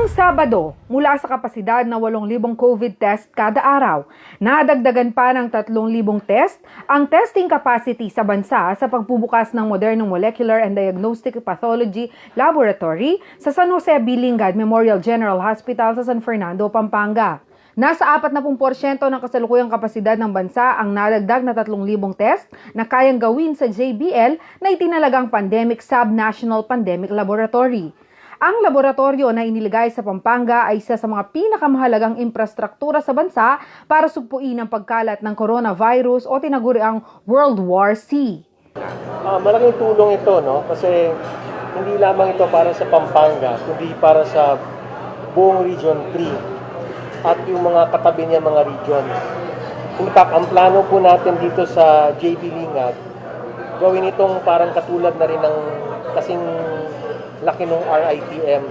Sabado, mula sa kapasidad na 8,000 COVID test kada araw, nadagdagan pa ng 3,000 test ang testing capacity sa bansa sa pagbubukas ng modernong Molecular and Diagnostic Pathology Laboratory sa San Jose Bilingad Memorial General Hospital sa San Fernando, Pampanga. Nasa 40% ng kasalukuyang kapasidad ng bansa ang nadagdag na 3,000 test na kayang gawin sa JBL na itinalagang Pandemic Subnational Pandemic Laboratory. Ang laboratorio na iniligay sa Pampanga ay isa sa mga pinakamahalagang infrastruktura sa bansa para sugpuin ang pagkalat ng coronavirus o tinaguriang World War C. Malaking tulong ito, no? Kasi hindi lamang ito para sa Pampanga, kundi para sa buong Region 3 at yung mga katabi niya mga region. In fact, ang plano po natin dito sa JB Lingad, gawin itong parang katulad na rin ng kasing laki ng RITM.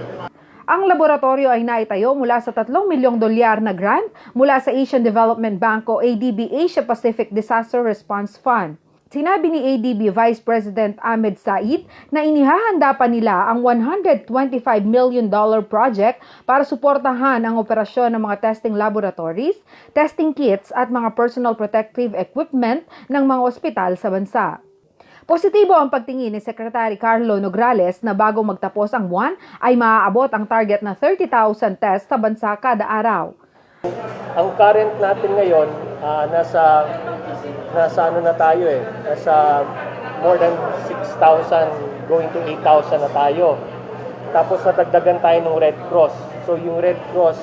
Ang laboratorio ay naitayo mula sa $3 milyong na grant mula sa Asian Development Bank o ADB Asia Pacific Disaster Response Fund. Sinabi ni ADB Vice President Ahmed Said na inihahanda pa nila ang $125 million project para suportahan ang operasyon ng mga testing laboratories, testing kits at mga personal protective equipment ng mga ospital sa bansa. Positibo ang pagtingin ni Secretary Carlo Nograles na bago magtapos ang buwan ay maaabot ang target na 30,000 tests sa bansa kada araw. Ang current natin ngayon, nasa ano na tayo nasa more than 6,000 going to 8,000 na tayo. Tapos natagdagan tayo ng Red Cross. So yung Red Cross,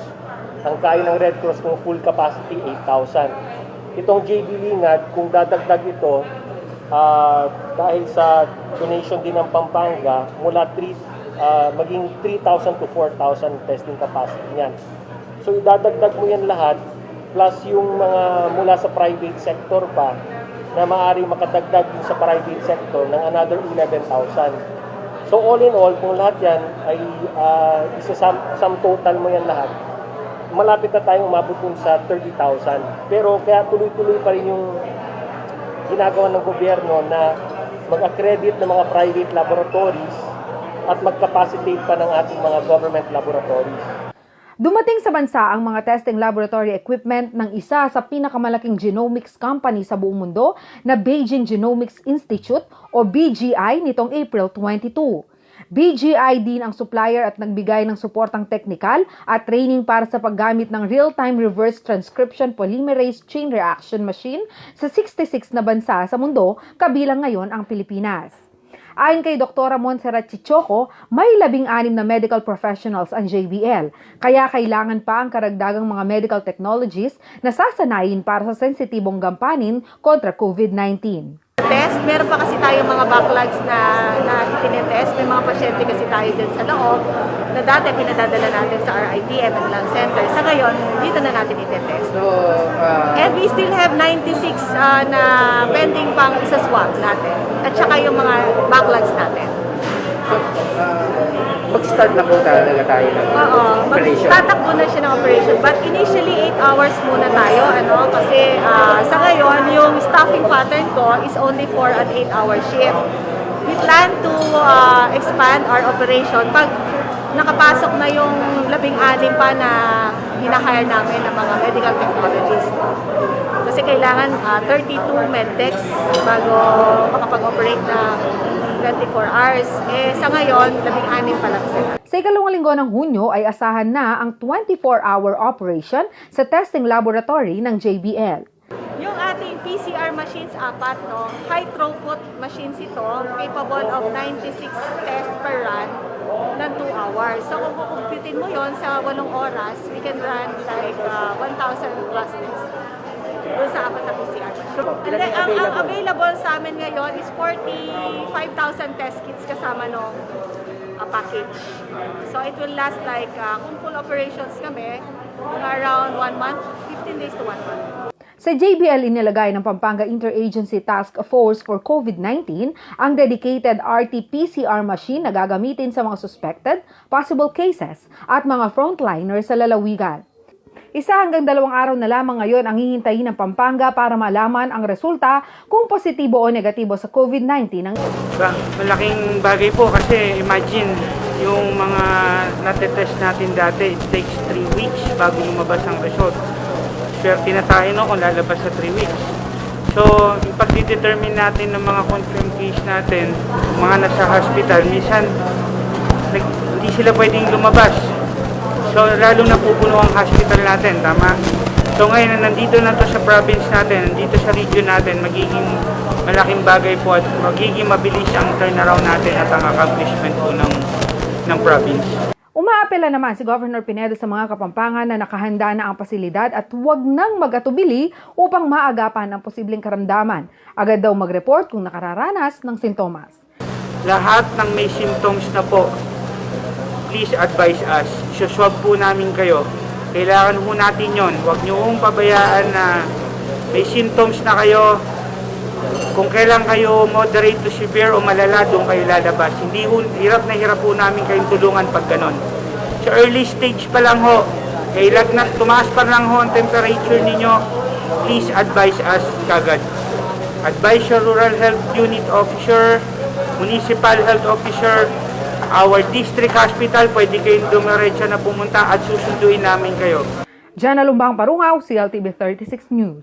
ang kaya ng Red Cross kung full capacity 8,000. Itong JB Lingad, kung dadagdag ito, dahil sa donation din ng Pampanga, mula maging 3,000 to 4,000 testing capacity niyan. So idadagdag mo yan lahat, plus yung mga mula sa private sector pa, na maaaring makadagdag din sa private sector ng another 11,000. So all in all, kung lahat yan ay sum total mo yan lahat, malapit na tayong umabot dun sa 30,000. Pero kaya tuloy-tuloy pa rin yung ginagawa ng gobyerno na mag-accredit ng mga private laboratories at mag-capacitate pa ng ating mga government laboratories. Dumating sa bansa ang mga testing laboratory equipment ng isa sa pinakamalaking genomics company sa buong mundo na Beijing Genomics Institute o BGI nitong April 22. BGI din ang supplier at nagbigay ng suportang teknikal at training para sa paggamit ng real-time reverse transcription polymerase chain reaction machine sa 66 na bansa sa mundo, kabilang ngayon ang Pilipinas. Ayon kay Dr. Montserrat Chichoco, may 16 na medical professionals ang JBL, kaya kailangan pa ang karagdagang mga medical technologies na sasanayin para sa sensitibong gampanin kontra COVID-19. Test, meron pa kasi tayo mga backlogs na itinetest. May mga pasyente kasi tayo dyan sa loob na dati pinadadala natin sa RITM and Lung Center. Sa ngayon, dito na natin itetest. And we still have 96 na pending pang isa-swab natin. At saka yung mga backlogs natin. Mag-start na po talaga tayo ng operation. Tatakbo na siya ng operation. But initially, 8 hours muna tayo. Kasi sa ngayon, yung staffing pattern ko is only for an 8-hour shift. We plan to expand our operation pag nakapasok na yung 16 pa na hinahire namin ng mga medical technologists. Kasi kailangan 32 medtechs bago makapag-operate na 24 hours. Sa ngayon, 16 pa lang sila. Sa ikalawang linggo ng Hunyo ay asahan na ang 24-hour operation sa testing laboratory ng JBL. Yung ating PCR machines, 4, high throughput machines ito, capable of 96 tests per run ng 2 hours. So kung kukumputin mo yon sa 8 oras, we can run like 1,000 plus tests doon sa 4 na PCR machines. Ang available sa amin ngayon is 45,000 test kits kasama nung package. So it will last like, kung full operations kami, around 1 month, 15 days to 1 month. Sa JBL inilagay ng Pampanga Interagency Task Force for COVID-19 ang dedicated RT-PCR machine na gagamitin sa mga suspected, possible cases at mga frontliners sa lalawigan. 1 hanggang 2 araw na lamang ngayon ang hihintayin ng Pampanga para malaman ang resulta kung positibo o negatibo sa COVID-19. Malaking bagay po kasi imagine yung mga natetest natin dati, it takes 3 weeks bago lumabas ang result. Swerte na tayo no kung lalabas sa 3 weeks. So, yung pag-determine natin ng mga confirmed case natin, mga nasa hospital, minsan hindi sila pwedeng lumabas. So, lalo na pupuno ang hospital natin, tama? So, ngayon na nandito na to sa province natin, nandito sa region natin, magiging malaking bagay po at magiging mabilis ang turnaround natin at ang accomplishment po ng province. Umaapela naman si Governor Pinedo sa mga Kapampangan na nakahanda na ang pasilidad at huwag nang mag-atubili upang maagapan ang posibleng karamdaman. Agad daw mag-report kung nakararanas ng sintomas. Lahat ng may symptoms na po, please advise us. Suswab po namin kayo. Kailangan po natin yon. Huwag niyo pong pabayaan na may symptoms na kayo. Kung kailan kayo moderate to severe o malala, doon kayo lalabas. Hindi ho, hirap na hirap po namin kayong tulungan pag ganon. Sa early stage pa lang ho, kailan tumaas pa lang ho ang temperature ninyo, please advise us kagad. Advise your rural health unit officer, municipal health officer, our district hospital, pwede kayong dumiretso na pumunta at susunduin namin kayo. Jana Lumbang Parungaw, CLTV 36 News.